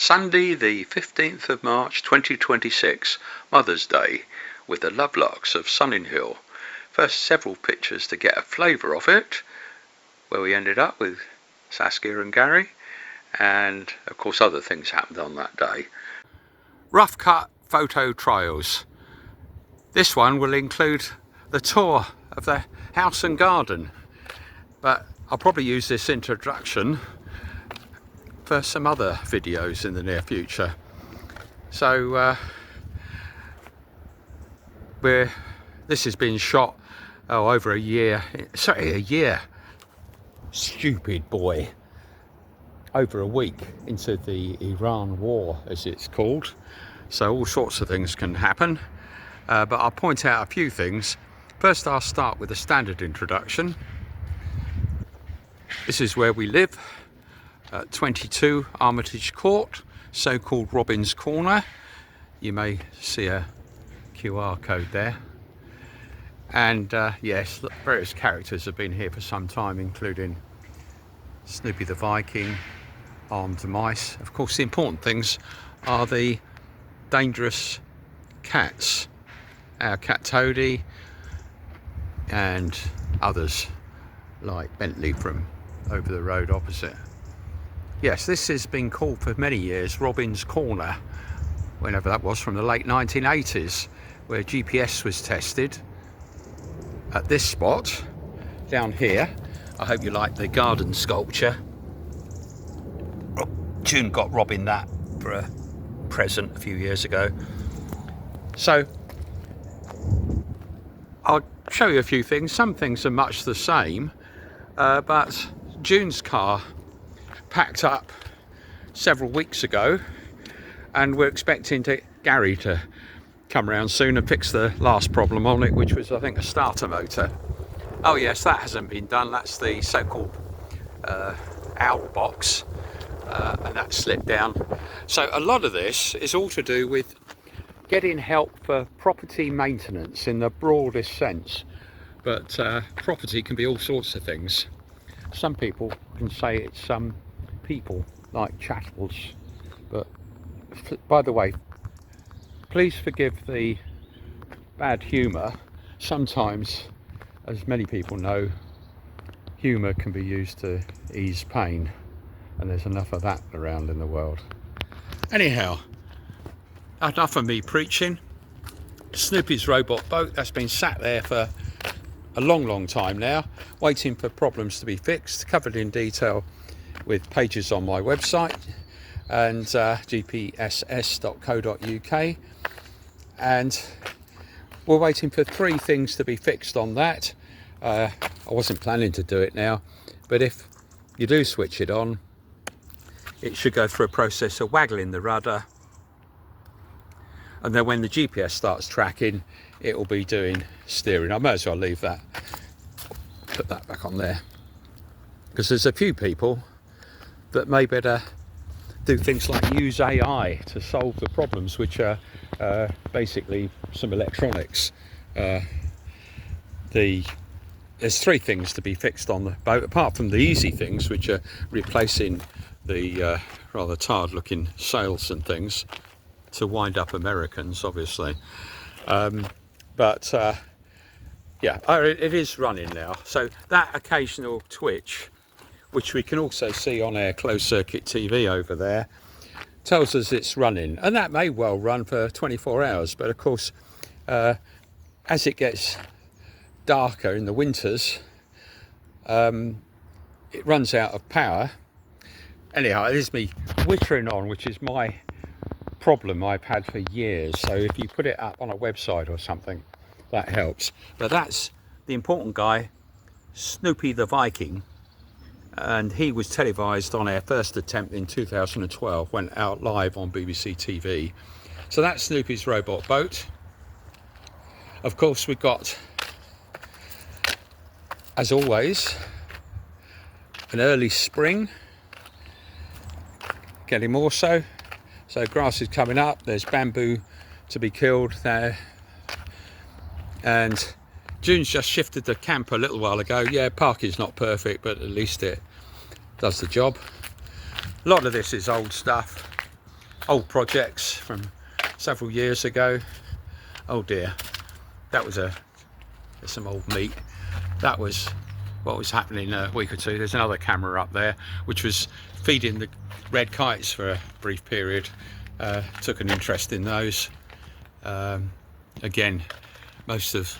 Sunday the 15th of March 2026, Mother's Day, with the Lovelocks of Sunninghhill. First several pictures to get a flavour of it, where we ended up with Saskia and Gary, and of course other things happened on that day. Rough cut photo trials. This one will include the tour of the house and garden, but I'll probably use this introduction for some other videos in the near future. So this has been shot over a year, stupid boy, over a week into the Iran war, as it's called. So all sorts of things can happen, but I'll point out a few things. First, I'll start with a standard introduction. This is where we live, 22 Armitage Court, so-called Robin's Corner. You may see a QR code there. And yes, various characters have been here for some time, including Snoopy the Viking, armed mice. Of course, the important things are the dangerous cats, our cat Toady, and others like Bentley from over the road opposite. Yes, this has been called for many years Robin's Corner, whenever that was, from the late 1980s, where GPS was tested at this spot down here. I hope you like the garden sculpture. June got Robin that for a present a few years ago. So I'll show you a few things. Some things are much the same, but June's car packed up several weeks ago, and we're expecting Gary to come around soon and fix the last problem on it, which was, I think, a starter motor. Oh yes, that hasn't been done. That's the so-called outbox, and that slipped down. So a lot of this is all to do with getting help for property maintenance in the broadest sense, but property can be all sorts of things. Some people can say it's some people like chattels, but by the way, please forgive the bad humour. Sometimes, as many people know, humour can be used to ease pain, and there's enough of that around in the world. Anyhow, enough of me preaching. Snoopy's robot boat, that's been sat there for a long time now, waiting for problems to be fixed, covered in detail with pages on my website and gpss.co.uk, and we're waiting for 3 things to be fixed on that. I wasn't planning to do it now, but if you do switch it on, it should go through a process of waggling the rudder, and then when the GPS starts tracking, it will be doing steering. I might as well leave that, put that back on there, because there's a few people that may better do things like use AI to solve the problems, which are basically some electronics. There's 3 things to be fixed on the boat, apart from the easy things, which are replacing the rather tired looking sails and things to wind up Americans, obviously. But yeah, it is running now. So that occasional twitch, which we can also see on our closed circuit TV over there, tells us it's running, and that may well run for 24 hours. But of course, as it gets darker in the winters, it runs out of power. Anyhow, it is me wittering on, which is my problem I've had for years. So if you put it up on a website or something, that helps. But that's the important guy, Snoopy the Viking, and he was televised on our first attempt in 2012, went out live on BBC TV. So that's Snoopy's robot boat. Of course, we've got, as always, an early spring, getting more so. So grass is coming up, there's bamboo to be killed there, and June's just shifted the camper a little while ago. Yeah, parking's not perfect, but at least it does the job. A lot of this is old stuff. old projects from several years ago. Oh dear, that was some old meat. That was what was happening a week or two. There's another camera up there which was feeding the red kites for a brief period. Took an interest in those. Again, most of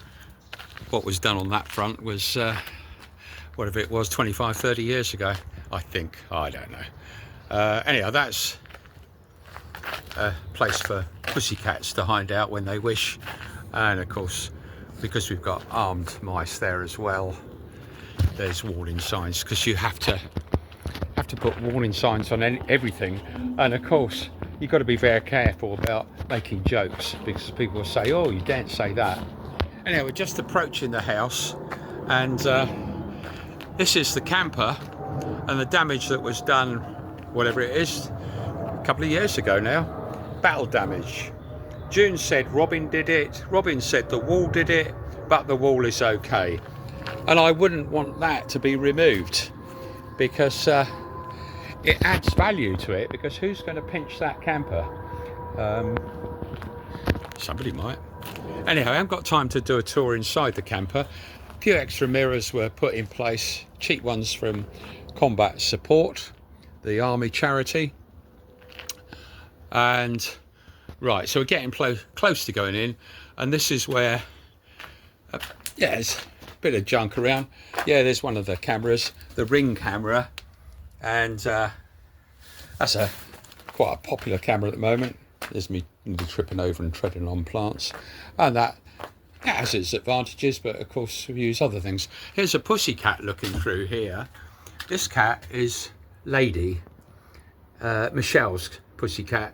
what was done on that front was whatever it was, 25-30 years ago, I think. I don't know. Anyhow, that's a place for pussycats to hide out when they wish, and of course, because we've got armed mice there as well, there's warning signs, because you have to put warning signs on everything. And of course, you've got to be very careful about making jokes, because people will say, oh, you daren't say that. Anyway, we're just approaching the house, and this is the camper and the damage that was done, whatever it is, a couple of years ago now. Battle damage. June said Robin did it. Robin said the wall did it, but the wall is okay. And I wouldn't want that to be removed, because it adds value to it, because who's going to pinch that camper? Somebody might. Anyhow, I haven't got time to do a tour inside the camper. A few extra mirrors were put in place, cheap ones from Combat Support, the army charity. And right, so we're getting close to going in, and this is where yeah, there's a bit of junk around. Yeah, there's one of the cameras, the Ring camera, and that's quite a popular camera at the moment. There's me tripping over and treading on plants, and that has its advantages, but of course we use other things. Here's a pussycat looking through here. This cat is Lady, Michelle's pussycat,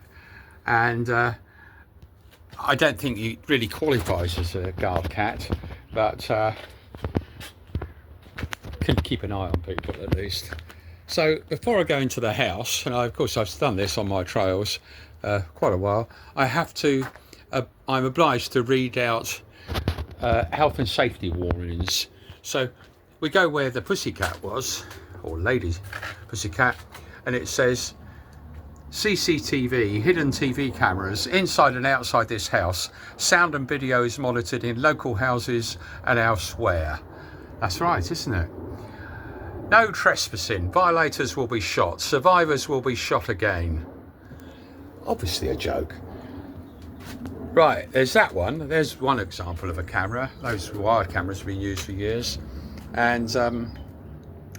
and I don't think he really qualifies as a guard cat, but can keep an eye on people at least. So before I go into the house, and of course I've done this on my trails quite a while, I have to, I'm obliged to read out health and safety warnings. So we go where the pussycat was, or Lady's pussycat, and it says CCTV, hidden TV cameras inside and outside this house. Sound and video is monitored in local houses and elsewhere. That's right, isn't it? No trespassing. Violators will be shot. Survivors will be shot again. Obviously a joke. Right, there's that one. There's one example of a camera. Those wired cameras have been used for years. And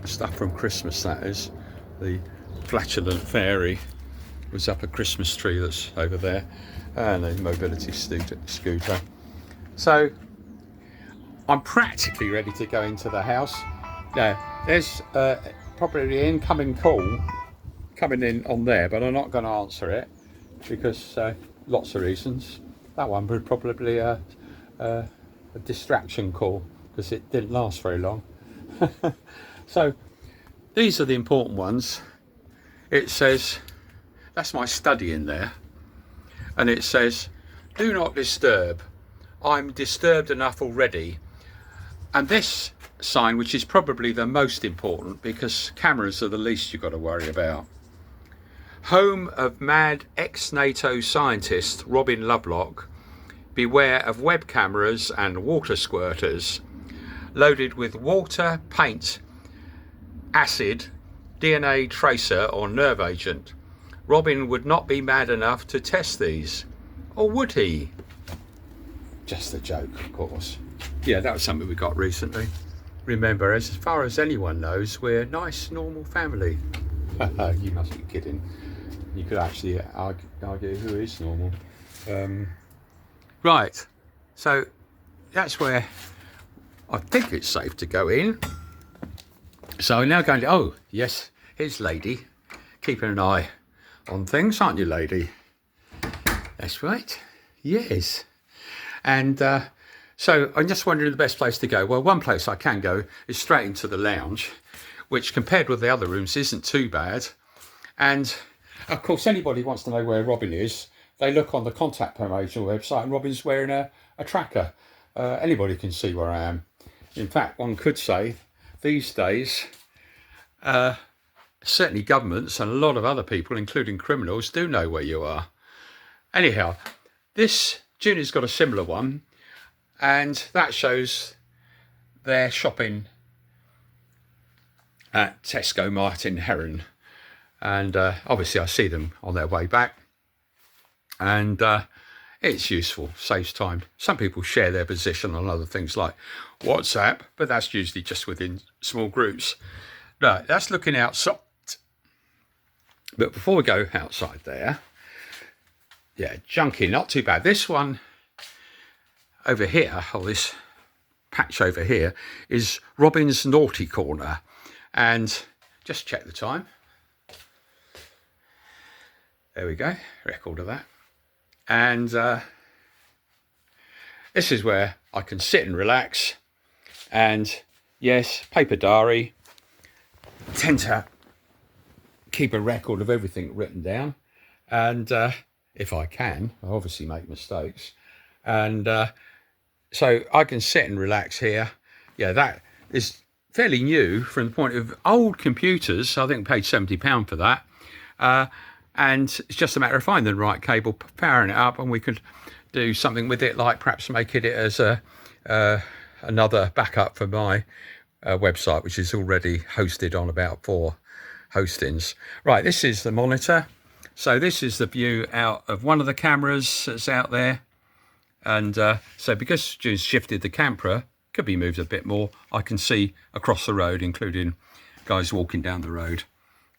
stuff from Christmas, that is. The flatulent fairy was up a Christmas tree that's over there. And a mobility scooter. So I'm practically ready to go into the house. Now, there's probably an incoming call coming in on there, but I'm not going to answer it because lots of reasons. That one would probably a distraction call because it didn't last very long. So these are the important ones. It says, that's my study in there, and it says, do not disturb. I'm disturbed enough already. And this sign, which is probably the most important because cameras are the least you've got to worry about. Home of mad ex-NATO scientist Robin Lovelock, beware of web cameras and water squirters loaded with water, paint, acid, DNA tracer or nerve agent. Robin would not be mad enough to test these, or would he? Just a joke, of course. Yeah, that was something we got recently. Remember, as far as anyone knows, we're a nice, normal family. You must be kidding. You could actually argue who is normal. Right, so that's where I think it's safe to go in. So I'm now going to, oh, yes, here's Lady. Keeping an eye on things, aren't you, Lady? That's right, yes. And so I'm just wondering the best place to go. Well, one place I can go is straight into the lounge, which compared with the other rooms isn't too bad. And of course, anybody wants to know where Robin is, they look on the contact page on the website, and Robin's wearing a tracker. Anybody can see where I am. In fact, one could say these days, certainly governments and a lot of other people, including criminals, do know where you are. Anyhow, this Junior's got a similar one, and that shows their shopping at Tesco Martin Heron. And obviously I see them on their way back, and it's useful, saves time. Some people share their position on other things like WhatsApp, but that's usually just within small groups. Right, that's looking outside. But before we go outside there, yeah, junkie, not too bad. This one over here, or this patch over here, is Robin's Naughty Corner. And just check the time. There we go, record of that. And this is where I can sit and relax. And yes, paper diary. Tend to keep a record of everything written down. And if I can, I obviously make mistakes. And so I can sit and relax here. Yeah, that is fairly new from the point of old computers. I think I paid £70 for that. And it's just a matter of finding the right cable, powering it up, and we could do something with it, like perhaps making it as another backup for my website, which is already hosted on about 4 hostings. Right, this is the monitor. So this is the view out of one of the cameras that's out there. And so because Stu's shifted the camera, could be moved a bit more, I can see across the road, including guys walking down the road.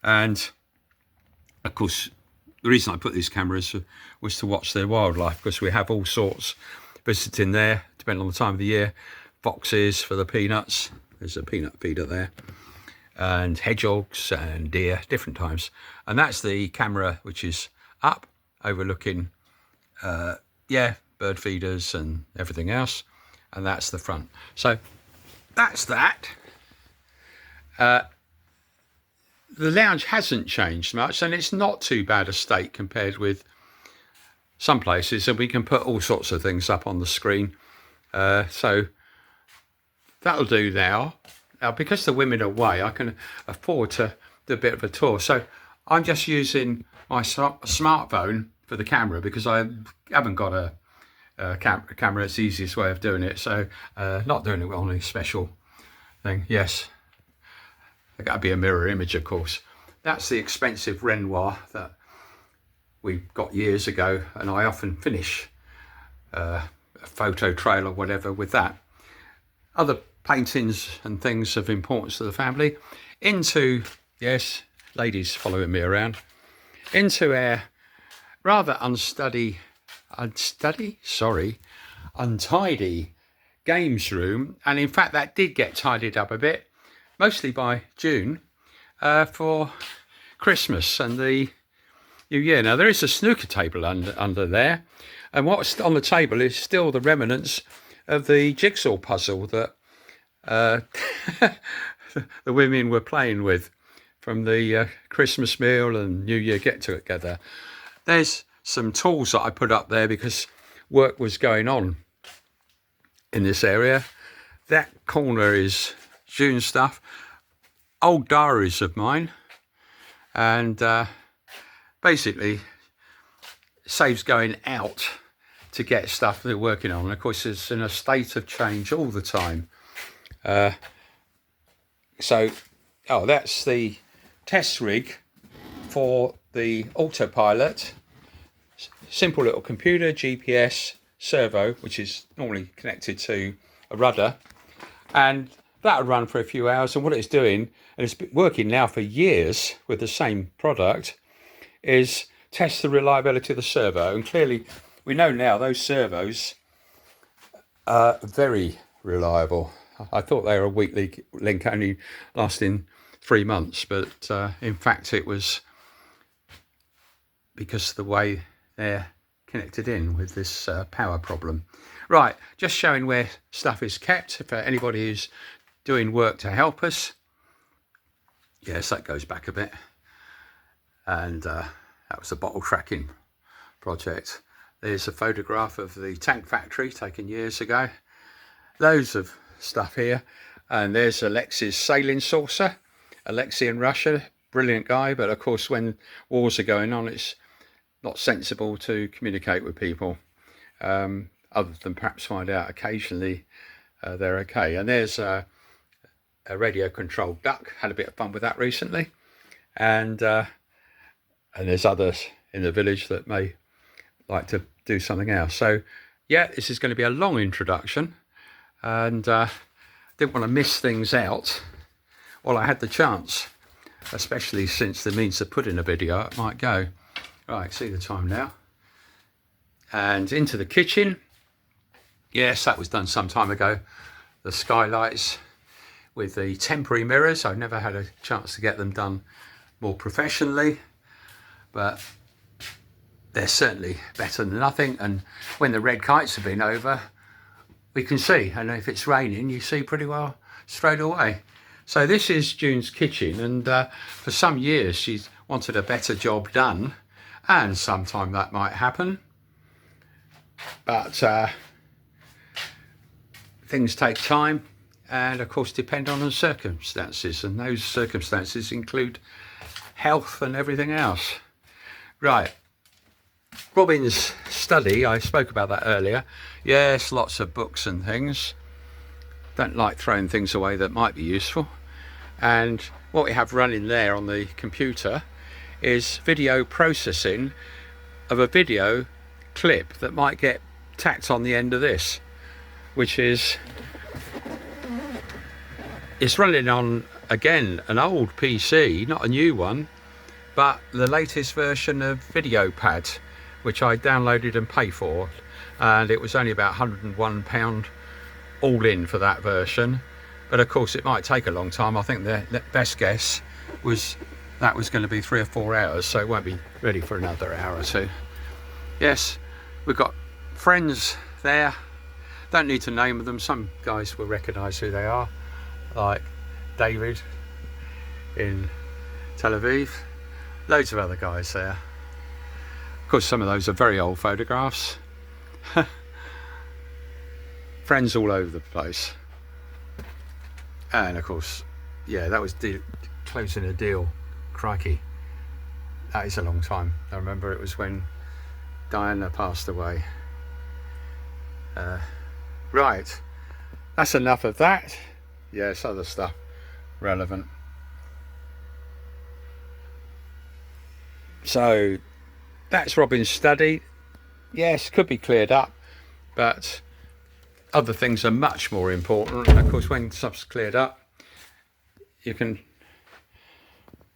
And of course, the reason I put these cameras was to watch their wildlife, because we have all sorts visiting there, depending on the time of the year. Foxes for the peanuts, there's a peanut feeder there, and hedgehogs and deer, different times. And that's the camera which is up, overlooking, bird feeders and everything else. And that's the front. So that's that. The lounge hasn't changed much, and it's not too bad a state compared with some places, and we can put all sorts of things up on the screen. So that'll do now. Now, because the women are away, I can afford to do a bit of a tour. So I'm just using my smartphone for the camera, because I haven't got a camera. It's the easiest way of doing it. So not doing it on any special thing. Yes. Got to be a mirror image, of course. That's the expensive Renoir that we got years ago, and I often finish a photo trail or whatever with that. Other paintings and things of importance to the family. Into, yes, ladies following me around, into our rather untidy games room. And in fact, that did get tidied up a bit, mostly by June, for Christmas and the New Year. Now, there is a snooker table under there, and what's on the table is still the remnants of the jigsaw puzzle that the women were playing with from the Christmas meal and New Year get-together. There's some tools that I put up there because work was going on in this area. That corner is June stuff, old diaries of mine, and basically saves going out to get stuff they're working on. And of course, it's in a state of change all the time. That's the test rig for the autopilot. Simple little computer, GPS, servo, which is normally connected to a rudder, and that'll run for a few hours. And what it's doing, and it's been working now for years with the same product, is test the reliability of the servo. And clearly we know now those servos are very reliable. I thought they were a weak link only lasting 3 months, but in fact it was because of the way they're connected in with this power problem. Right, just showing where stuff is kept for anybody who's doing work to help us. Yes, that goes back a bit. And that was a bottle tracking project. There's a photograph of the tank factory taken years ago. Loads of stuff here. And there's Alexi's sailing saucer. Alexei in Russia brilliant guy, but of course when wars are going on, it's not sensible to communicate with people, other than perhaps find out occasionally they're okay. And there's a radio controlled duck. Had a bit of fun with that recently, and there's others in the village that may like to do something else. So yeah, this is going to be a long introduction, and didn't want to miss things out while I had the chance, especially since the means of putting a video it might go. Right, see the time now, and into the kitchen. Yes, that was done some time ago. The skylights with the temporary mirrors, I've never had a chance to get them done more professionally, but they're certainly better than nothing. And when the red kites have been over, we can see, and if it's raining you see pretty well straight away. So this is June's kitchen, and for some years she's wanted a better job done, and sometime that might happen, but things take time, and of course depend on the circumstances, and those circumstances include health and everything else. Right, Robin's study, I spoke about that earlier. Yes, lots of books and things. Don't like throwing things away that might be useful. And what we have running there on the computer is video processing of a video clip that might get tacked on the end of this, which is, it's running on, again, an old PC, not a new one, but the latest version of VideoPad, which I downloaded and paid for, and it was only about £101 all in for that version. But of course it might take a long time. I think the best guess was that was going to be 3 or 4 hours, so it won't be ready for another hour or two. Yes, we've got friends there. Don't need to name them. Some guys will recognise who they are, like David in Tel Aviv. Loads of other guys there. Of course, some of those are very old photographs. Friends all over the place. And of course, yeah, that was closing a deal. Crikey, that is a long time. I remember it was when Diana passed away. Right, that's enough of that. Yes, other stuff relevant. So that's Robin's study. Yes, could be cleared up, but other things are much more important. Of course, when stuff's cleared up, you can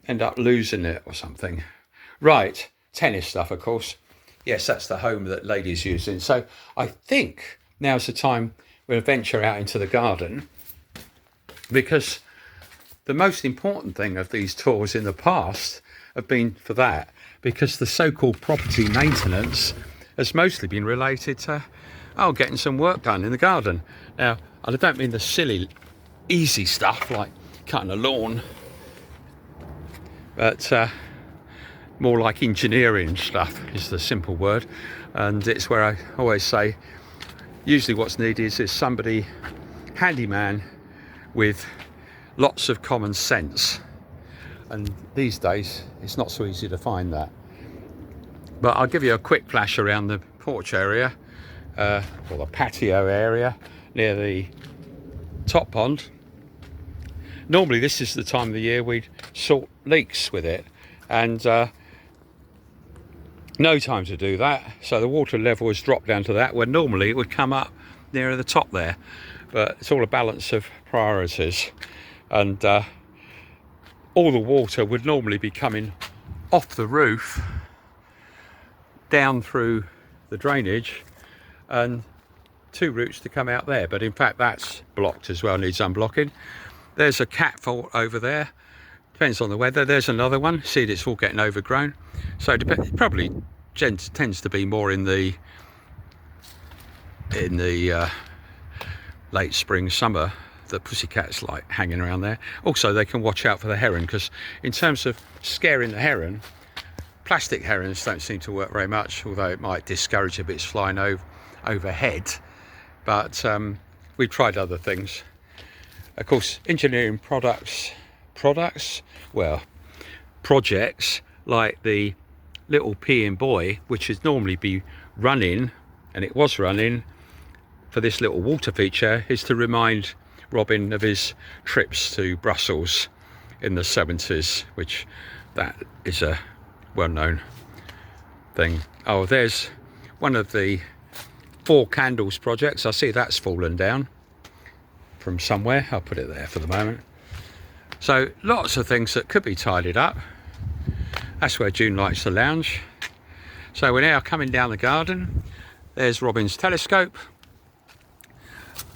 end up losing it or something. Right, tennis stuff, of course. Yes, that's the home that ladies using. So I think now's the time we'll venture out into the garden, because the most important thing of these tours in the past have been for that, because the so-called property maintenance has mostly been related to getting some work done in the garden. Now, I don't mean the silly easy stuff like cutting a lawn, but more like engineering stuff is the simple word. And it's where I always say usually what's needed is somebody handyman with lots of common sense, and these days it's not so easy to find that. But I'll give you a quick flash around the porch area, or the patio area near the top pond. Normally this is the time of the year we'd sort leaks with it, and no time to do that, so the water level has dropped down to that, where normally it would come up nearer the top there. But it's all a balance of priorities, and all the water would normally be coming off the roof down through the drainage, and 2 routes to come out there, but in fact that's blocked as well, needs unblocking. There's a catfall over there, depends on the weather. There's another one, see it's all getting overgrown, so it probably tends to be more in the late spring, summer. The pussycats like hanging around there. Also, they can watch out for the heron, because in terms of scaring the heron, plastic herons don't seem to work very much, although it might discourage a bit flying overhead. But we've tried other things. Of course, engineering products, well, projects like the little peeing boy, which would normally be running, and it was running for this little water feature, is to remind Robin of his trips to Brussels in the 70s, which that is a well-known thing. Oh, there's one of the 4 candles projects. I see that's fallen down from somewhere. I'll put it there for the moment. So lots of things that could be tidied up. That's where June likes to lounge. So we're now coming down the garden. There's Robin's telescope.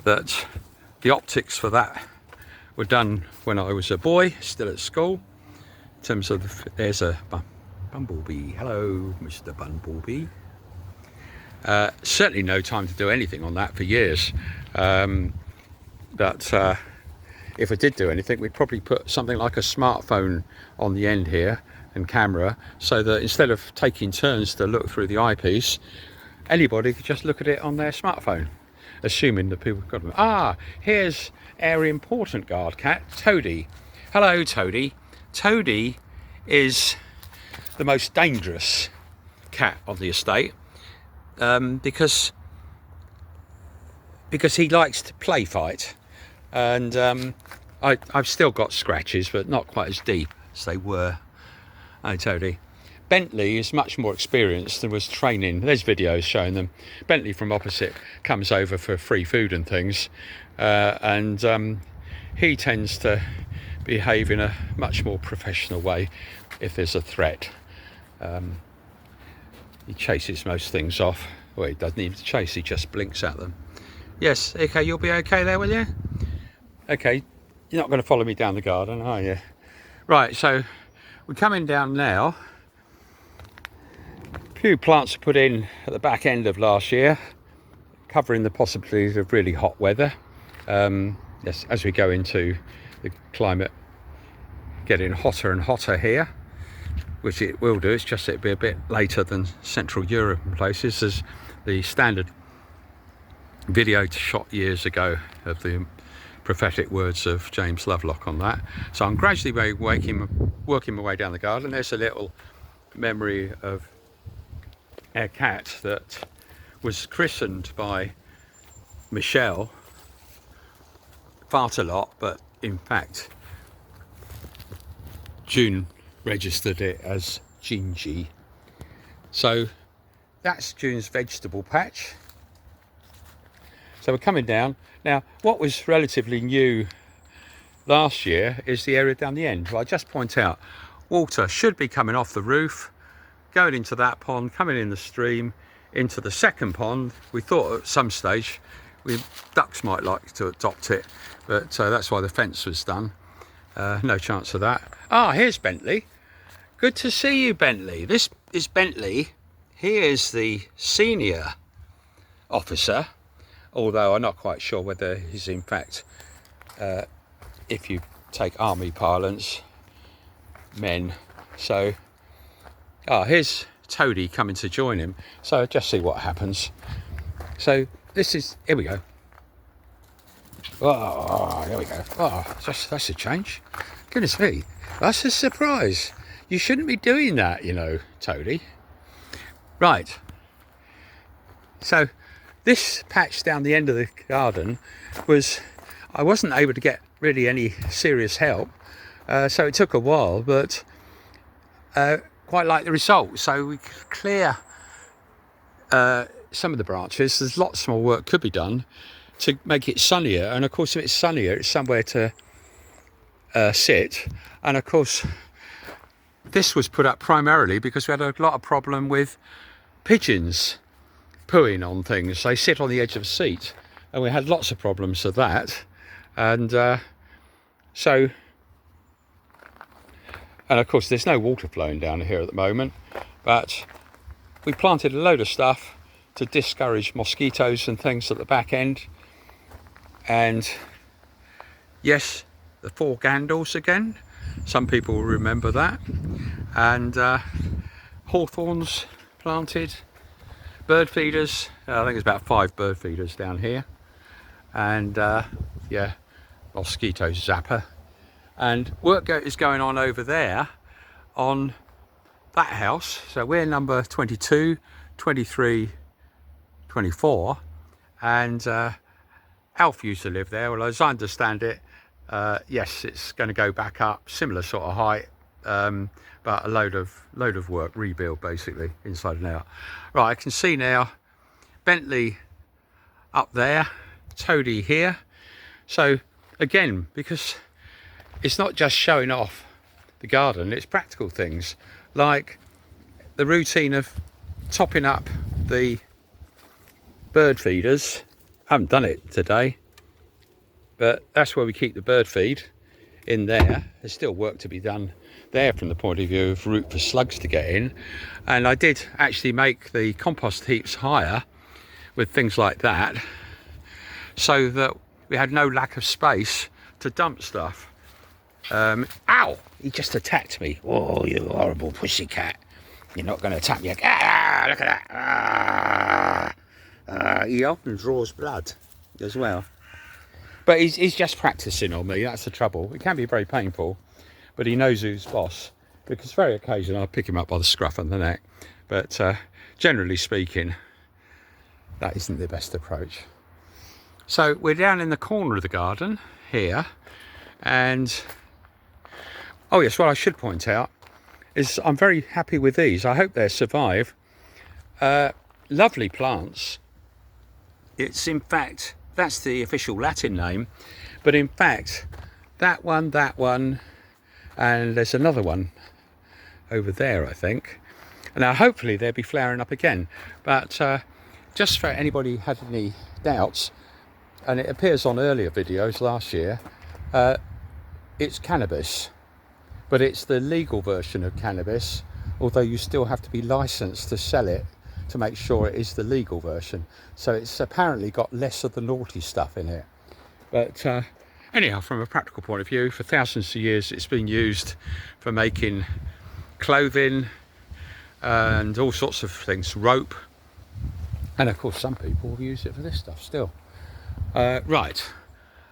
That the optics for that were done when I was a boy, still at school. In terms of there's a bumblebee. Hello, Mr. Bumblebee. Certainly no time to do anything on that for years. But if I did do anything, we'd probably put something like a smartphone on the end here and camera, so that instead of taking turns to look through the eyepiece, anybody could just look at it on their smartphone, assuming that people got them. Ah, here's our important guard cat, Toadie. Hello, Toadie. Toadie is the most dangerous cat on the estate because he likes to play fight, and I've still got scratches, but not quite as deep as they were. Hey, Toadie. Bentley is much more experienced and was training. There's videos showing them. Bentley from opposite comes over for free food and things, and he tends to behave in a much more professional way if there's a threat. He chases most things off. Well, he doesn't even chase, he just blinks at them. Yes, okay, you'll be okay there, will you? Okay, you're not going to follow me down the garden, are you? Right, so we're coming down now. A few plants were put in at the back end of last year, covering the possibilities of really hot weather. Yes, as we go into the climate getting hotter and hotter here, which it will do. It's just it'll be a bit later than Central Europe and places, as the standard video shot years ago of the prophetic words of James Lovelock on that. So I'm gradually working my way down the garden. There's a little memory of our cat that was christened by Michelle fart a lot, but in fact June registered it as Gingy. So that's June's vegetable patch. So we're coming down. Now, what was relatively new last year is the area down the end. Well, I just point out, water should be coming off the roof, going into that pond, coming in the stream, into the second pond. We thought at some stage ducks might like to adopt it, but that's why the fence was done. No chance of that. Ah, here's Bentley. Good to see you, Bentley. This is Bentley. He is the senior officer, although I'm not quite sure whether he's in fact, if you take army parlance, men. So, here's Toadie coming to join him. So just see what happens. So this is, here we go. Oh, there we go. Oh, that's a change. Goodness me, that's a surprise. You shouldn't be doing that, you know, Toadie. Right. So this patch down the end of the garden I wasn't able to get really any serious help. So it took a while, but quite like the result. So we clear some of the branches. There's lots more work could be done to make it sunnier, and of course if it's sunnier it's somewhere to sit. And of course this was put up primarily because we had a lot of problem with pigeons pooing on things. They sit on the edge of a seat, and we had lots of problems with that. And and of course there's no water flowing down here at the moment, but we planted a load of stuff to discourage mosquitoes and things at the back end. And yes, the 4 gandals again, some people will remember that. And hawthorns planted, bird feeders. I think there's about 5 bird feeders down here. And yeah, mosquito zapper. And work is going on over there on that house. So we're number 22, 23, 24, and Alf used to live there. Well, as I understand it, yes, it's going to go back up, similar sort of height, but a load of work, rebuild basically, inside and out. Right, I can see now Bentley up there, Toady here. So again, because it's not just showing off the garden, it's practical things like the routine of topping up the bird feeders. I haven't done it today, but that's where we keep the bird feed, in there. There's still work to be done there from the point of view of route for slugs to get in. And I did actually make the compost heaps higher with things like that, so that we had no lack of space to dump stuff. Ow! He just attacked me. Oh, you horrible pussycat. You're not going to attack me. Ah, look at that. He often draws blood as well. But he's just practicing on me. That's the trouble. It can be very painful, but he knows who's boss, because very occasionally I pick him up by the scruff of the neck. But generally speaking, that isn't the best approach. So we're down in the corner of the garden here, and oh yes, what I should point out is I'm very happy with these. I hope they survive. Lovely plants. It's in fact, that's the official Latin name, but in fact that one, and there's another one over there, I think. Now hopefully they'll be flowering up again, but just for anybody who had any doubts, and it appears on earlier videos last year, it's cannabis, but it's the legal version of cannabis, although you still have to be licensed to sell it to make sure it is the legal version. So it's apparently got less of the naughty stuff in it. But anyhow, from a practical point of view, for thousands of years it's been used for making clothing and all sorts of things, rope, and of course some people will use it for this stuff still. Right,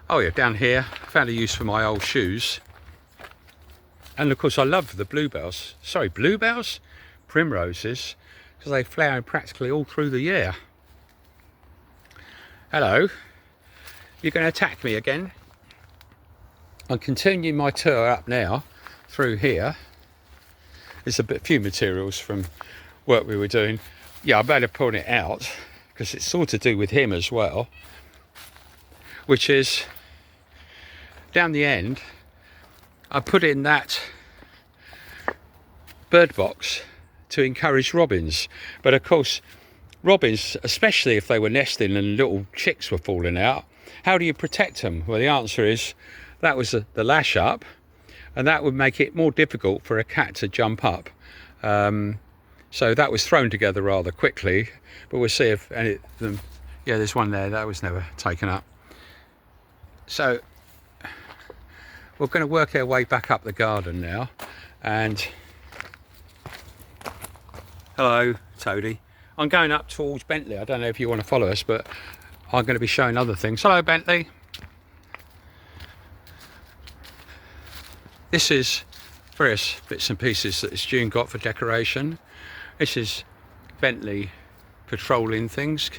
oh yeah, down here I found a use for my old shoes, and of course I love the primroses, because they flower practically all through the year. Hello, you're going to attack me again? I'm continuing my tour up now through here. There's a few materials from work we were doing. Yeah, I better point it out because it's all to do with him as well, which is down the end I put in that bird box to encourage robins. But of course robins, especially if they were nesting and little chicks were falling out, how do you protect them? Well, the answer is that was the lash up, and that would make it more difficult for a cat to jump up. So that was thrown together rather quickly, but we'll see if any of them. Yeah, there's one there that was never taken up. So we're going to work our way back up the garden now, and hello Toady. I'm going up towards Bentley. I don't know if you want to follow us, but I'm going to be showing other things. Hello Bentley. This is various bits and pieces that June got for decoration. This is Bentley patrolling things,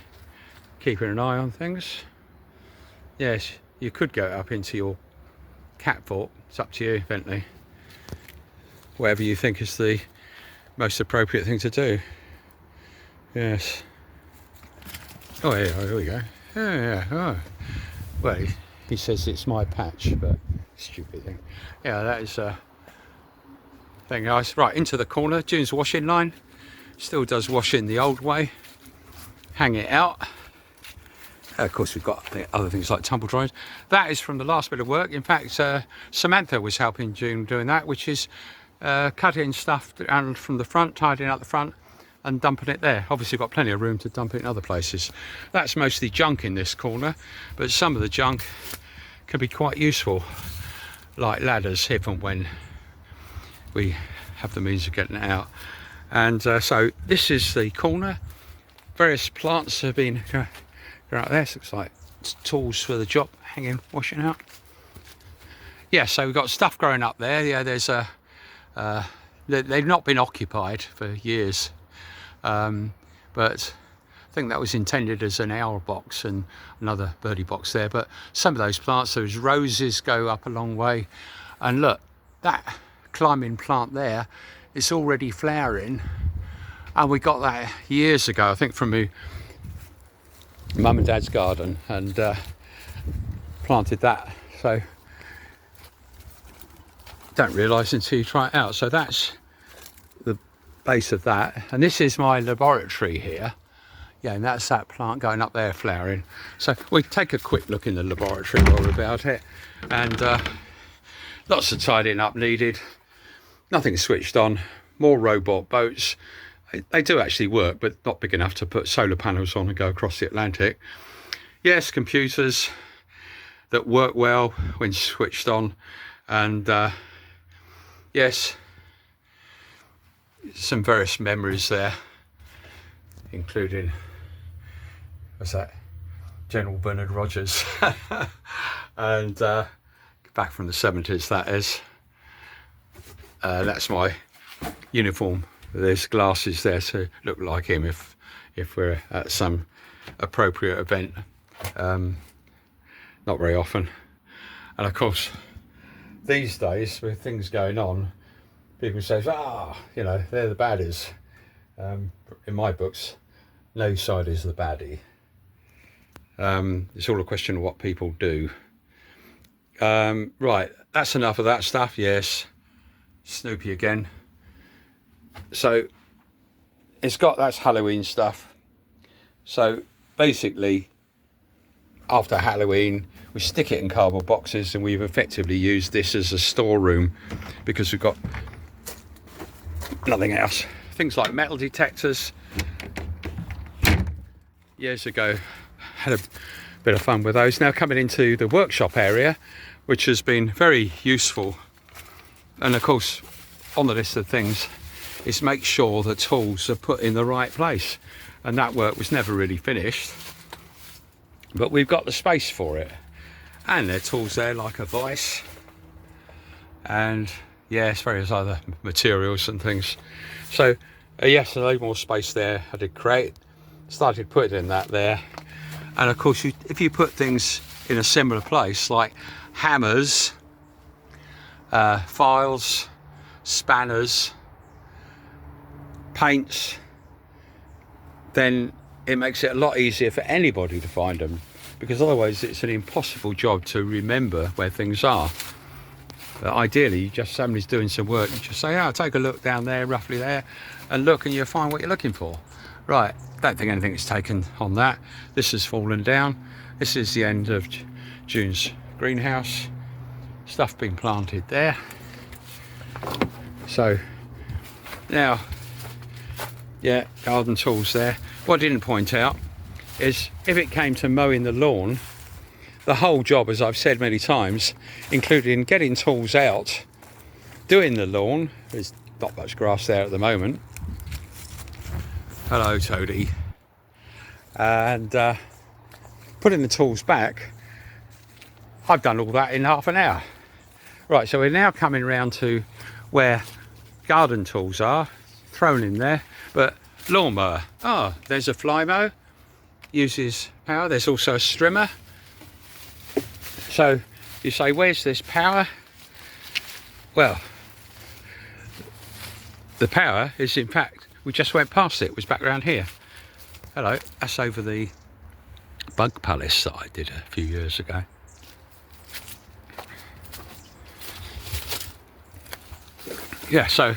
keeping an eye on things. Yes, you could go up into your cat fort. It's up to you, Bentley. Whatever you think is the most appropriate thing to do. Yes. Oh yeah, here we go. Yeah. Oh. Well, he says it's my patch, but stupid thing. Yeah, that is thing, guys. Right, into the corner. June's washing line. Still does washing the old way. Hang it out. Of course, we've got other things like tumble dryers. That is from the last bit of work. In fact, Samantha was helping June doing that, which is cutting stuff down from the front, tidying up the front, and dumping it there. Obviously, got plenty of room to dump it in other places. That's mostly junk in this corner, but some of the junk can be quite useful, like ladders, if and when we have the means of getting it out. And so this is the corner. Various plants have been going out there. Looks like tools for the job hanging, washing out. Yeah, so we've got stuff growing up there. Yeah, there's they've not been occupied for years, but I think that was intended as an owl box and another birdie box there. But some of those plants, those roses go up a long way, and look, that climbing plant there, it's already flowering, and we got that years ago, I think, from my mum and dad's garden, and planted that. So don't realise until you try it out. So that's the base of that, and this is my laboratory here. Yeah, and that's that plant going up there flowering. So we take a quick look in the laboratory while we're about it, and lots of tidying up needed. Nothing switched on. More robot boats. They do actually work, but not big enough to put solar panels on and go across the Atlantic. Yes, computers that work well when switched on, and yes, some various memories there, including, what's that, General Bernard Rogers, and back from the 70s, that is. That's my uniform. There's glasses there to look like him if we're at some appropriate event. Not very often. And of course, these days with things going on, people say, you know, they're the baddies. In my books, no side is the baddie. It's all a question of what people do. Right, that's enough of that stuff. Yes, Snoopy again. So that's Halloween stuff. So basically, after Halloween, we stick it in cardboard boxes, and we've effectively used this as a storeroom because we've got nothing else. Things like metal detectors. Years ago, had a bit of fun with those. Now coming into the workshop area, which has been very useful. And of course, on the list of things is make sure the tools are put in the right place. And that work was never really finished, but we've got the space for it. And there are tools there like a vise, and yes, various other materials and things. So yes, a little more space there. I did started putting that there. And of course, if you put things in a similar place, like hammers, files, spanners, paints, then it makes it a lot easier for anybody to find them, because otherwise it's an impossible job to remember where things are. But ideally, somebody's doing some work, you just say, take a look down there, roughly there, and look, and you'll find what you're looking for. Right, don't think anything is taken on that. This has fallen down. This is the end of June's greenhouse. Stuff being planted there. So now, yeah, garden tools there. What I didn't point out is if it came to mowing the lawn, the whole job, as I've said many times, including getting tools out, doing the lawn, there's not much grass there at the moment. Hello, Toadie. And putting the tools back, I've done all that in half an hour. Right, so we're now coming round to where garden tools are, thrown in there, but lawnmower. There's a fly mower, uses power. There's also a strimmer. So you say, where's this power? Well, the power is, in fact, we just went past it. It was back around here. Hello, that's over the bug palace that I did a few years ago. Yeah, so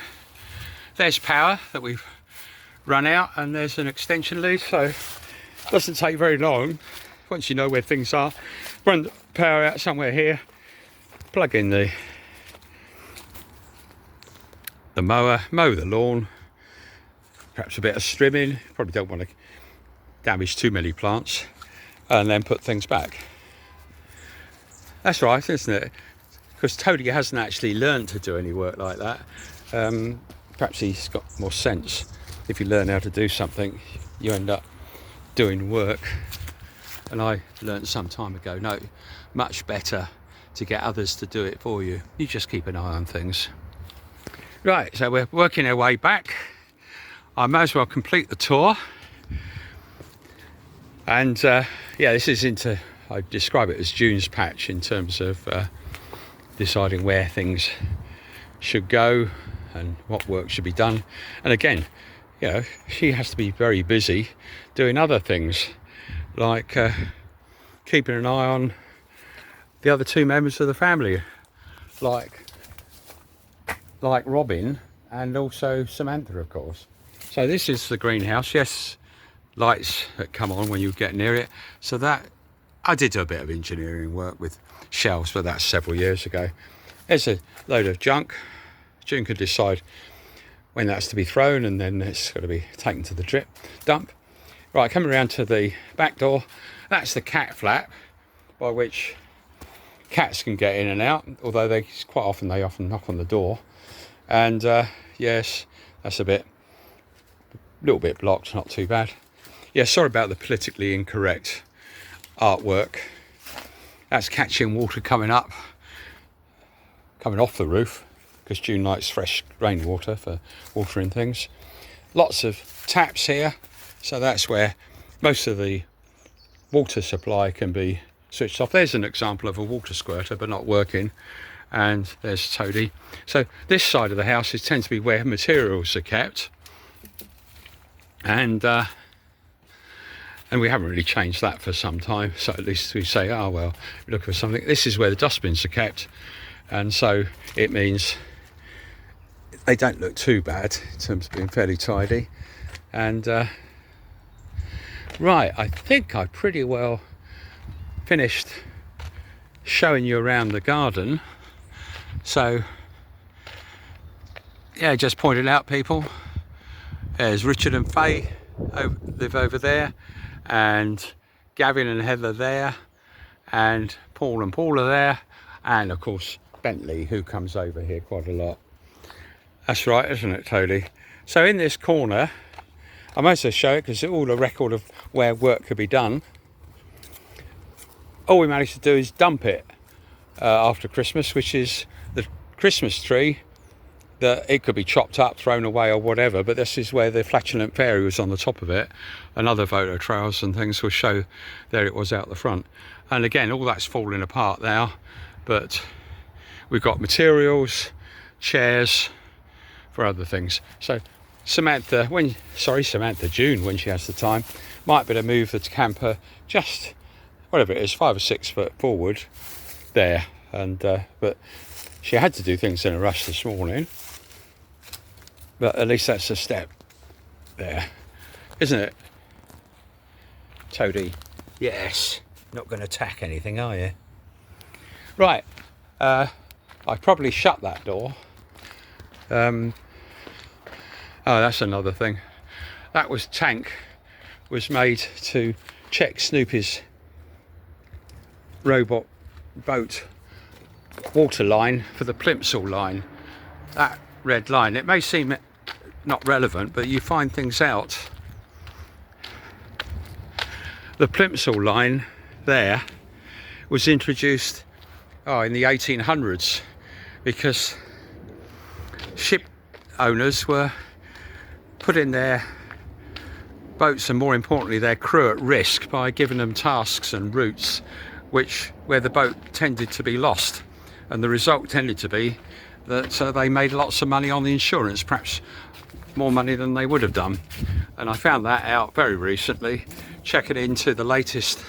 there's power that we've run out, and there's an extension lead, so it doesn't take very long once you know where things are. Run the power out somewhere here, plug in the mower, mow the lawn, perhaps a bit of strimming, probably don't want to damage too many plants, and then put things back. That's right, isn't it? Because Toadie hasn't actually learned to do any work like that. Perhaps he's got more sense. If you learn how to do something, you end up doing work. And I learned some time ago, no, much better to get others to do it for you. You just keep an eye on things. Right, so we're working our way back. I may as well complete the tour. And yeah, this is into, I describe it as June's patch in terms of deciding where things should go and what work should be done. And again, you know, she has to be very busy doing other things, like keeping an eye on the other two members of the family, like Robin and also Samantha, of course. So this is the greenhouse. Yes, lights that come on when you get near it. So that, I did do a bit of engineering work with shelves, but that's several years ago. There's a load of junk. June could decide when that's to be thrown, and then it's got to be taken to the dump. Right, coming around to the back door, that's the cat flap by which cats can get in and out, although they often knock on the door. And yes, that's a little bit blocked, not too bad. Yeah, sorry about the politically incorrect artwork. That's catching water coming off the roof, because June likes fresh rainwater for watering things. Lots of taps here, so that's where most of the water supply can be switched off. There's an example of a water squirter but not working, and there's Toadie. So this side of the house tends to be where materials are kept, and we haven't really changed that for some time, so at least we say, oh well, look for something. This is where the dustbins are kept, and so it means they don't look too bad in terms of being fairly tidy. And right, I think I pretty well finished showing you around the garden. So yeah, just pointed out, people, there's Richard and Faye live over there, and Gavin and Heather there, and Paul and Paula there, and of course Bentley, who comes over here quite a lot. That's right, isn't it, Toadie? So in this corner, I might as well show it because it's all a record of where work could be done. All we managed to do is dump it after Christmas, which is the Christmas tree. That it could be chopped up, thrown away or whatever, but this is where the flatulent fairy was on the top of it, and other photo trails and things will show there it was out the front. And again, all that's falling apart now, but we've got materials, chairs for other things. So June, when she has the time, might be to move the camper just, whatever it is, 5 or 6 foot forward there. And but she had to do things in a rush this morning. But at least that's a step there, isn't it, Toadie? Yes. Not going to attack anything, are you? Right. I probably shut that door. Oh, that's another thing. That tank was made to check Snoopy's robot boat water line for the Plimsoll line. That red line. It may seem not relevant, but you find things out. The Plimsoll line there was introduced in the 1800s because ship owners were putting their boats, and more importantly their crew, at risk by giving them tasks and routes where the boat tended to be lost, and the result tended to be that they made lots of money on the insurance, perhaps more money than they would have done. And I found that out very recently, checking into the latest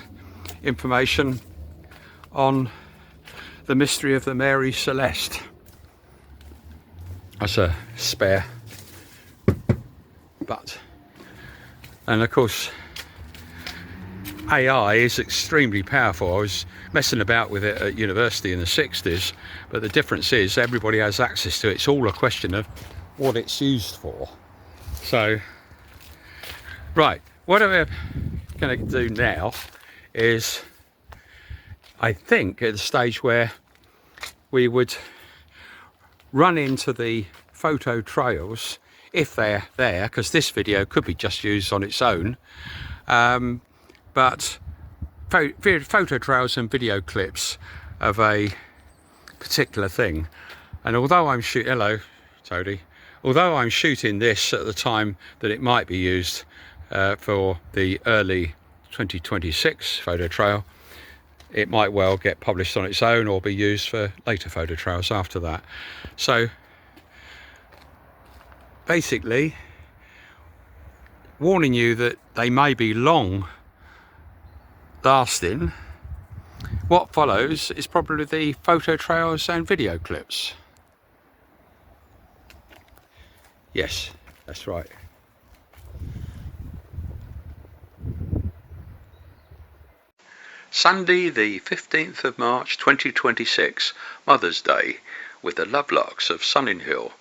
information on the mystery of the Mary Celeste. That's a spare butt. And of course AI is extremely powerful. I was messing about with it at university in the 60s, but the difference is everybody has access to it. It's all a question of what it's used for. So right, what I'm going to do now is, I think, at the stage where we would run into the photo trails, if they're there, because this video could be just used on its own, but photo trails and video clips of a particular thing. And although I'm shooting, hello Toadie. Although I'm shooting this at the time that it might be used for the early 2026 photo trail, it might well get published on its own or be used for later photo trails after that. So basically, warning you that they may be long lasting. What follows is probably the photo trails and video clips. Yes, that's right. Sunday the 15th of March 2026, Mother's Day, with the Lovelocks of Sunninghhill.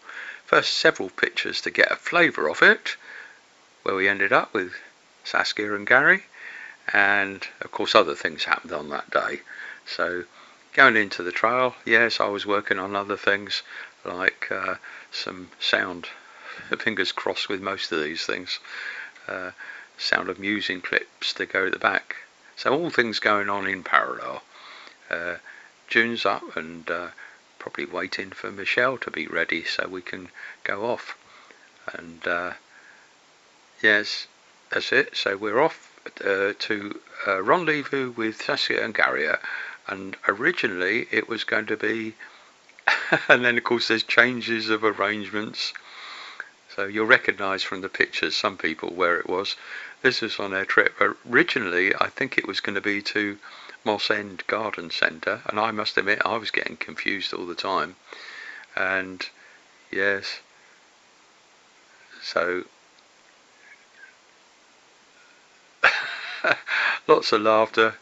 First several pictures to get a flavour of it, where we ended up with Saskia and Gary, and of course other things happened on that day. So going into the trail, yes, I was working on other things like some sound, fingers crossed with most of these things, sound of musing clips to go at the back. So all things going on in parallel. June's up and probably waiting for Michelle to be ready so we can go off. And yes, that's it. So we're off to rendezvous with Saskia and Gary. And originally it was going to be, and then of course there's changes of arrangements. So you'll recognise from the pictures some people where it was. This was on our trip. Originally I think it was going to be to Moss End Garden Centre, and I must admit I was getting confused all the time. And yes, so lots of laughter.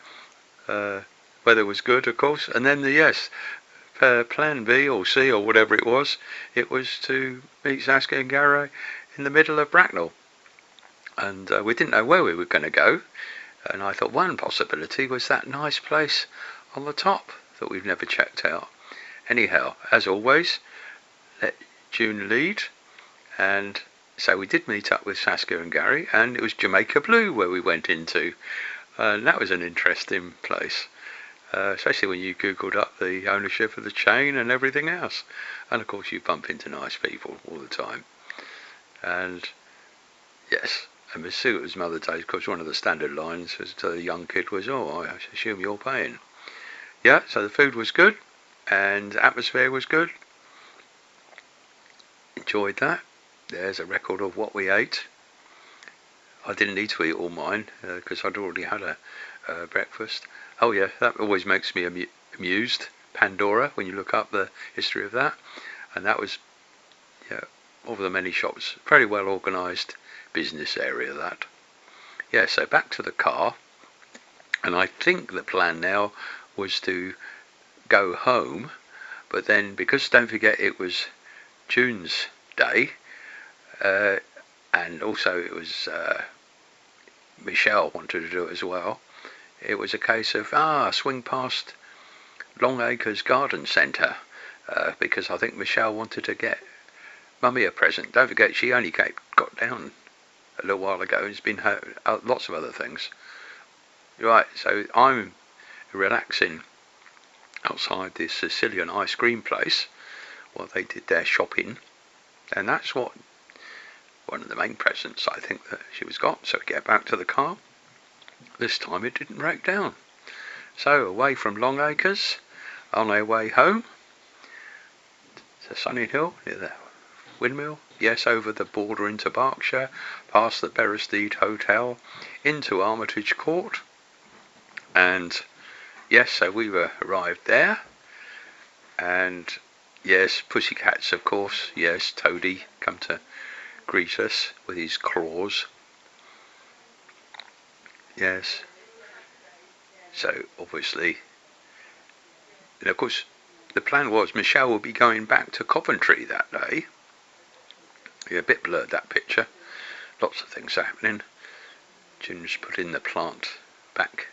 Weather was good, of course, and then plan B or C or whatever it was to meet Saskia and Gary in the middle of Bracknell. And we didn't know where we were going to go, and I thought one possibility was that nice place on the top that we've never checked out. Anyhow, as always, let June lead, and so we did meet up with Saskia and Gary, and it was Jamaica Blue where we went into, and that was an interesting place. Especially when you googled up the ownership of the chain and everything else, and of course you bump into nice people all the time. And yes, and Miss Sue, it was Mother's Day, because one of the standard lines to the young kid was, "Oh, I assume you're paying." Yeah, so the food was good and the atmosphere was good. Enjoyed that. There's a record of what we ate. I didn't need to eat all mine because I'd already had a breakfast. Oh yeah, that always makes me amused. Pandora, when you look up the history of that, and that was, yeah, over the many shops, very well organised business area that. Yeah, so back to the car, and I think the plan now was to go home, but then because don't forget it was June's day, and also it was Michelle wanted to do it as well. It was a case of swing past Longacres Garden Centre because I think Michelle wanted to get Mummy a present. Don't forget she only got down a little while ago. It's been lots of other things. Right, so I'm relaxing outside this Sicilian ice cream place while they did their shopping, and that's what one of the main presents I think that she was got. So we get back to the car. This time it didn't break down. So away from Longacres, on our way home to Sunninghhill near the windmill. Yes, over the border into Berkshire, past the Beresteed Hotel, into Armitage Court. And yes, so we were arrived there. And yes, pussycats, of course. Yes, Toadie come to greet us with his claws. Yes. So obviously, and of course, the plan was Michelle would be going back to Coventry that day. Yeah, a bit blurred, that picture. Lots of things happening. June's putting the plant back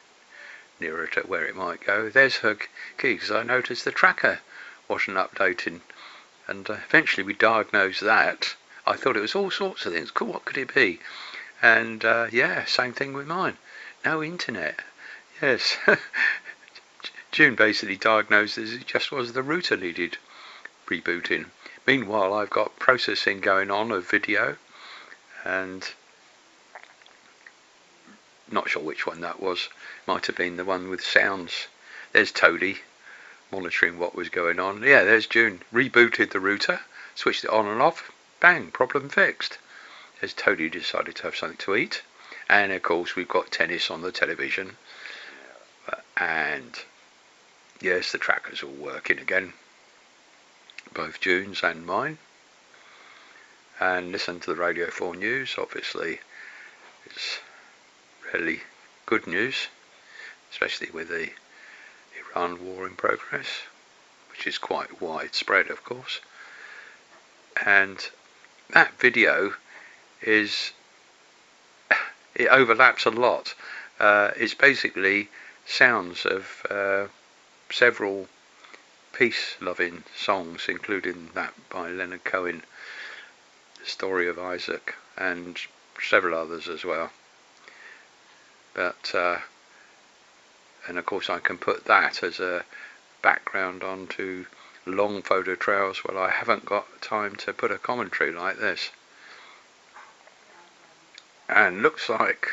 nearer to where it might go. There's her key, because I noticed the tracker wasn't updating, and eventually we diagnosed that. I thought it was all sorts of things. Cool, what could it be? And yeah, same thing with mine. No internet. Yes. June basically diagnosed as it just was the router needed rebooting. Meanwhile, I've got processing going on of video, and not sure which one that was. Might have been the one with sounds. There's Toadie monitoring what was going on. Yeah, there's June. Rebooted the router, switched it on and off. Bang, problem fixed. There's Toadie decided to have something to eat. And of course we've got tennis on the television. And yes, the tracker's all working again. Both June's and mine. And listen to the Radio 4 news. Obviously it's really good news, especially with the Iran war in progress, which is quite widespread, of course. And that video it overlaps a lot. It's basically sounds of several peace-loving songs, including that by Leonard Cohen, The Story of Isaac, and several others as well. But and of course I can put that as a background onto long photo trails where I haven't got time to put a commentary like this. And looks like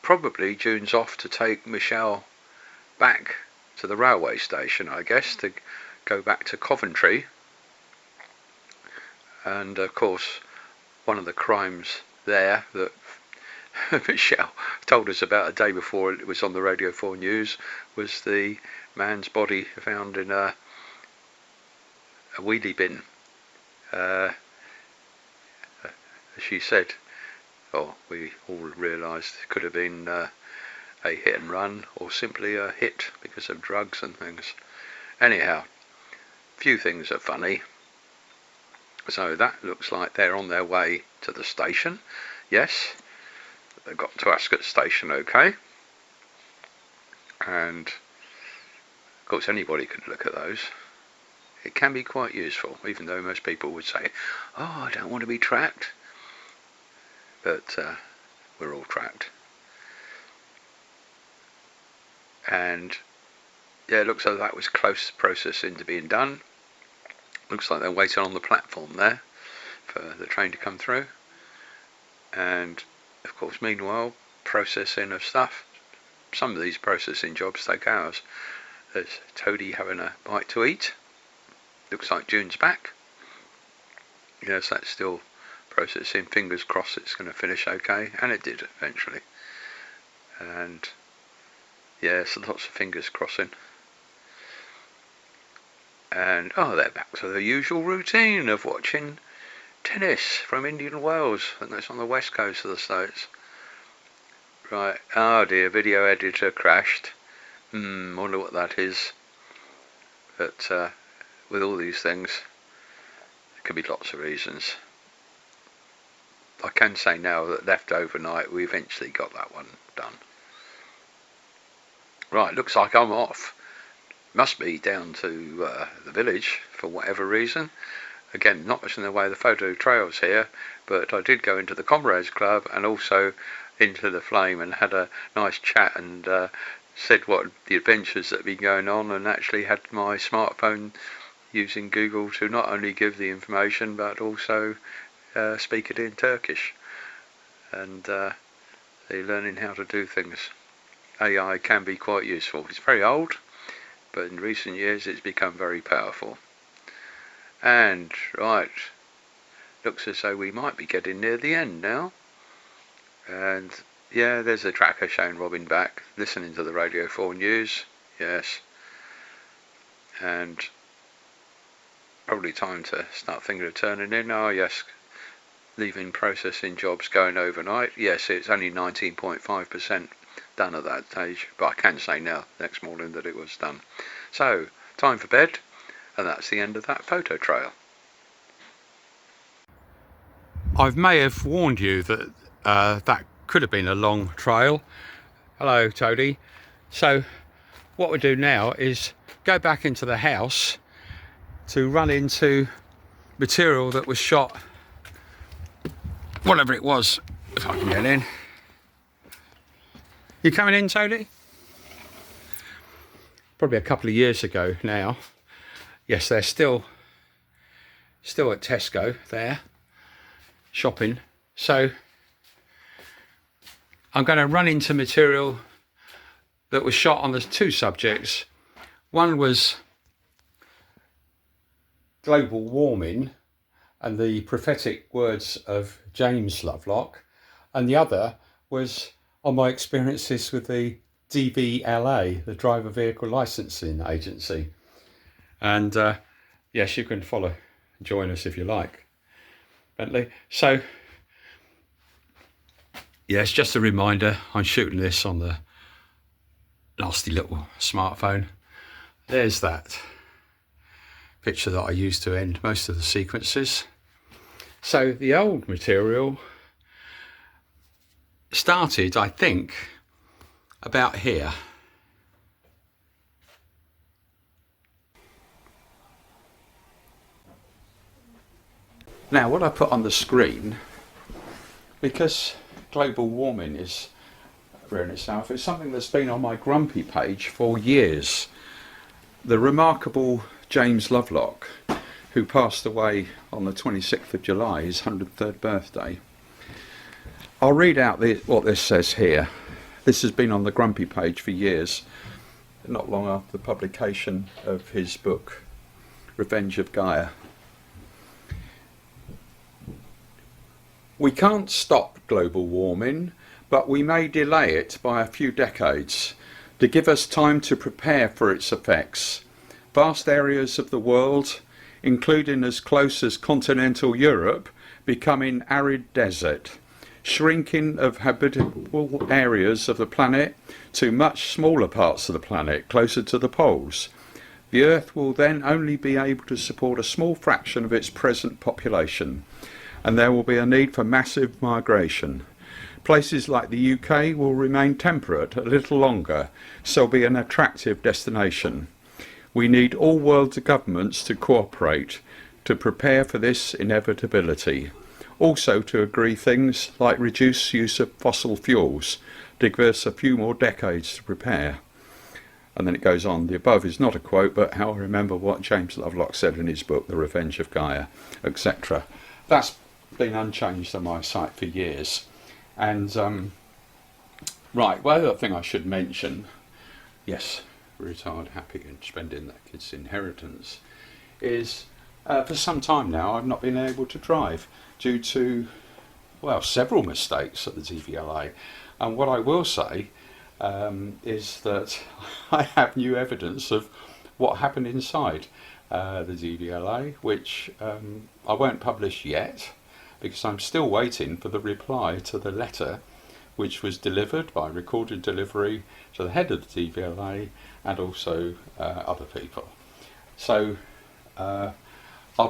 probably June's off to take Michelle back to the railway station, I guess, to go back to Coventry. And of course one of the crimes there that Michelle told us about a day before it was on the Radio 4 news was the man's body found in a wheelie bin. She said, we all realised it could have been a hit and run, or simply a hit because of drugs and things. Anyhow, few things are funny. So that looks like they're on their way to the station. Yes, they got to Ascot station okay. And of course anybody can look at those. It can be quite useful, even though most people would say, oh, I don't want to be tracked. But we're all tracked. And yeah, it looks like that was close processing to being done. Looks like they're waiting on the platform there for the train to come through. And of course, meanwhile, processing of stuff. Some of these processing jobs take hours. There's Toadie having a bite to eat. Looks like June's back. Yes, that's still processing. Fingers crossed it's going to finish okay, and it did eventually. And yes, lots of fingers crossing. And they're back to the usual routine of watching tennis from Indian Wells, and that's on the west coast of the States. Right, oh dear, video editor crashed. Wonder what that is. But with all these things, there could be lots of reasons. I can say now that left overnight, we eventually got that one done. Right, looks like I'm off. Must be down to the village for whatever reason. Again, not much in the way of the photo trails here, but I did go into the Comrades Club and also into the Flame and had a nice chat and said what the adventures that had been going on, and actually had my smartphone using Google to not only give the information but also speak it in Turkish. And they're learning how to do things. AI can be quite useful. It's very old, but in recent years it's become very powerful. And right, looks as though we might be getting near the end now. And yeah, there's the tracker showing Robin back, listening to the Radio 4 news. Yes. And probably time to start thinking of turning in. Oh yes, leaving processing jobs going overnight. Yes, it's only 19.5% done at that stage, but I can say now, next morning, that it was done. So, time for bed, and that's the end of that photo trail. I may have warned you that that could have been a long trail. Hello, Toadie. So, what we do now is go back into the house to run into material that was shot, whatever it was, if I can get in. You coming in, Toadie? Probably a couple of years ago now. Yes, they're still still at Tesco there, shopping. So I'm going to run into material that was shot on the two subjects. One was global warming and the prophetic words of James Lovelock, and the other was on my experiences with the DVLA, the Driver Vehicle Licensing Agency. And yes, you can join us if you like, Bentley. So yes, just a reminder, I'm shooting this on the nasty little smartphone. There's that picture that I used to end most of the sequences. So the old material started, I think, about here. Now, what I put on the screen, because global warming is rearing itself, it's something that's been on my grumpy page for years. The remarkable James Lovelock, who passed away on the 26th of July, his 103rd birthday. I'll read out what this says here. This has been on the grumpy page for years, not long after the publication of his book, Revenge of Gaia. We can't stop global warming, but we may delay it by a few decades to give us time to prepare for its effects. Vast areas of the world, including as close as continental Europe, becoming arid desert, shrinking of habitable areas of the planet to much smaller parts of the planet, closer to the poles. The Earth will then only be able to support a small fraction of its present population, and there will be a need for massive migration. Places like the UK will remain temperate a little longer, so be an attractive destination. We need all world governments to cooperate to prepare for this inevitability. Also to agree things like reduce use of fossil fuels to give us a few more decades to prepare. And then it goes on. The above is not a quote, but how I remember what James Lovelock said in his book, The Revenge of Gaia, etc. That's been unchanged on my site for years. And right, well, the other thing I should mention, yes, retired, happy and spending that kid's inheritance, is for some time now I've not been able to drive due to, well, several mistakes at the DVLA. And what I will say is that I have new evidence of what happened inside the DVLA, which I won't publish yet because I'm still waiting for the reply to the letter which was delivered by recorded delivery to the head of the DVLA and also other people. So I'll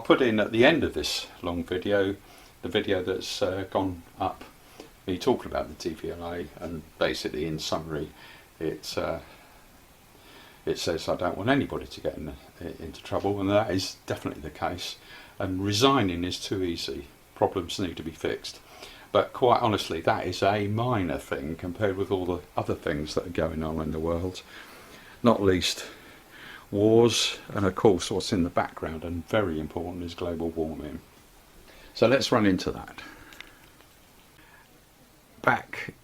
put in at the end of this long video the video that's gone up, me talking about the DVLA, and basically in summary it says I don't want anybody to get into trouble, and that is definitely the case, and resigning is too easy. Problems need to be fixed. But quite honestly, that is a minor thing compared with all the other things that are going on in the world, not least wars, and of course what's in the background and very important is global warming. So let's run into that. Back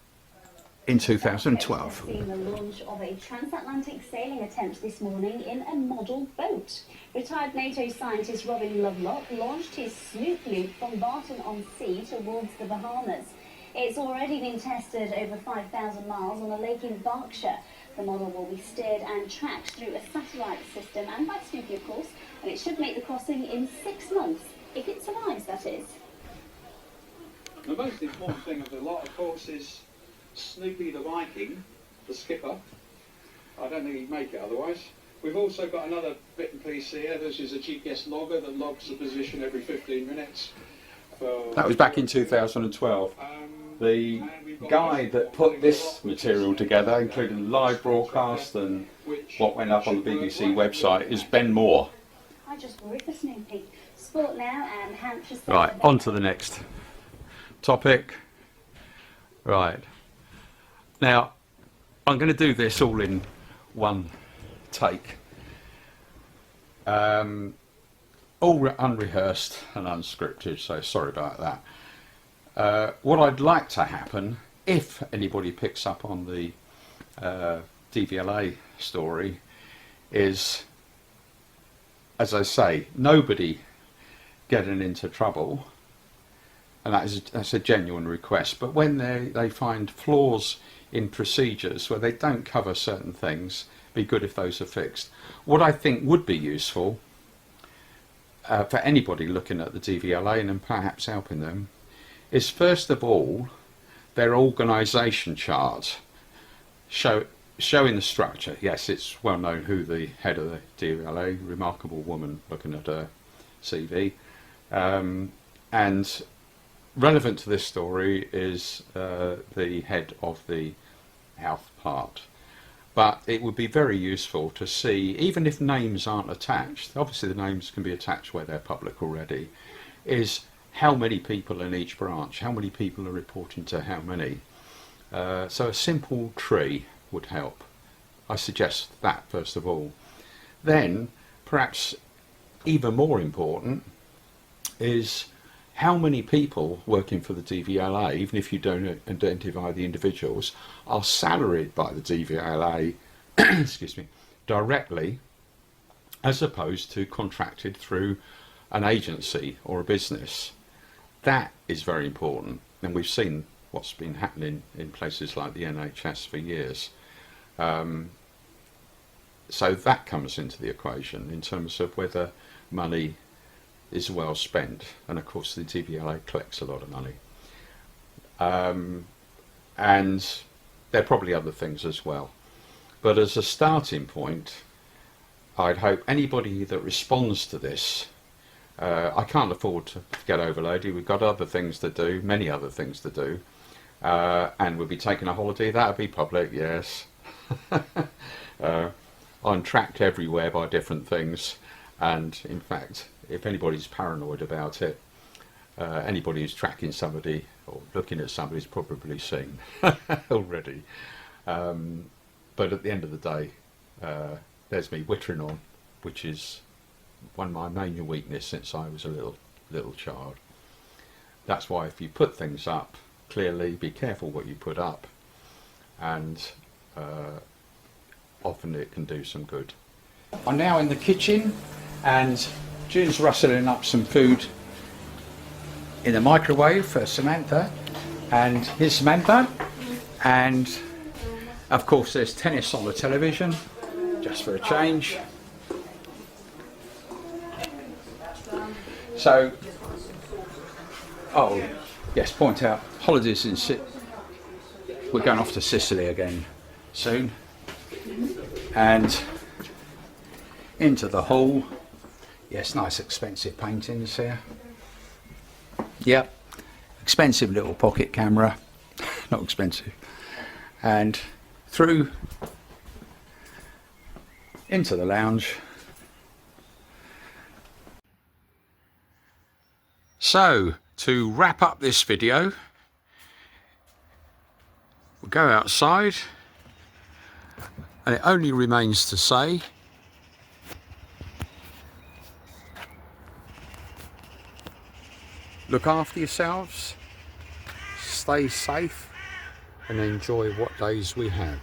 in 2012. Seen the launch of a transatlantic sailing attempt this morning in a model boat. Retired NATO scientist Robin Lovelock launched his Snoop loop from Barton-on-Sea towards the Bahamas. It's already been tested over 5,000 miles on a lake in Berkshire. The model will be steered and tracked through a satellite system and by Snoopy, of course, and it should make the crossing in 6 months, if it survives, that is. The most important thing of the lot, of course, is Snoopy the Viking, the skipper. I don't think he'd make it otherwise. We've also got another bit and piece here. This is a GPS logger that logs the position every 15 minutes. That was back in 2012. The guy that put this material together, including the live broadcast and what went up on the BBC website, is Ben Moore. I just worried for Snoopy. Sport now and Hampshire. Right, on to the next topic. Right. Now, I'm going to do this all in one take. all unrehearsed and unscripted, so sorry about that. What I'd like to happen, if anybody picks up on the DVLA story, is, as I say, nobody getting into trouble, and that's a genuine request. But when they find flaws in procedures where they don't cover certain things, be good if those are fixed. What I think would be useful for anybody looking at the DVLA and perhaps helping them is, first of all, their organisation chart showing the structure. Yes, it's well known who the head of the DVLA, remarkable woman, looking at her CV, and relevant to this story is the head of the health part. But it would be very useful to see, even if names aren't attached, obviously the names can be attached where they're public already, is how many people in each branch, how many people are reporting to how many. So a simple tree would help. I suggest that first of all. Then, perhaps even more important, is how many people working for the DVLA, even if you don't identify the individuals, are salaried by the DVLA excuse me, directly, as opposed to contracted through an agency or a business. That is very important, and we've seen what's been happening in places like the NHS for years. So that comes into the equation in terms of whether money is well spent, and of course the DVLA collects a lot of money, and there are probably other things as well. But as a starting point, I'd hope anybody that responds to this, I can't afford to get overloaded, we've got other things to do, many other things to do, and we'll be taking a holiday, that'll be public, yes. I'm tracked everywhere by different things, and in fact, if anybody's paranoid about it, anybody who's tracking somebody or looking at somebody's probably seen already. But at the end of the day, there's me wittering on, which is one of my main weaknesses since I was a little child. That's why if you put things up clearly, be careful what you put up, and often it can do some good. I'm now in the kitchen, and June's rustling up some food in the microwave for Samantha, and here's Samantha, and of course there's tennis on the television, just for a change. So, oh yes, point out, holidays in we're going off to Sicily again soon, and into the hall. Yes, nice expensive paintings here. Yep, expensive little pocket camera, not expensive. And through into the lounge. So, to wrap up this video, we'll go outside, and it only remains to say, look after yourselves, stay safe, and enjoy what days we have.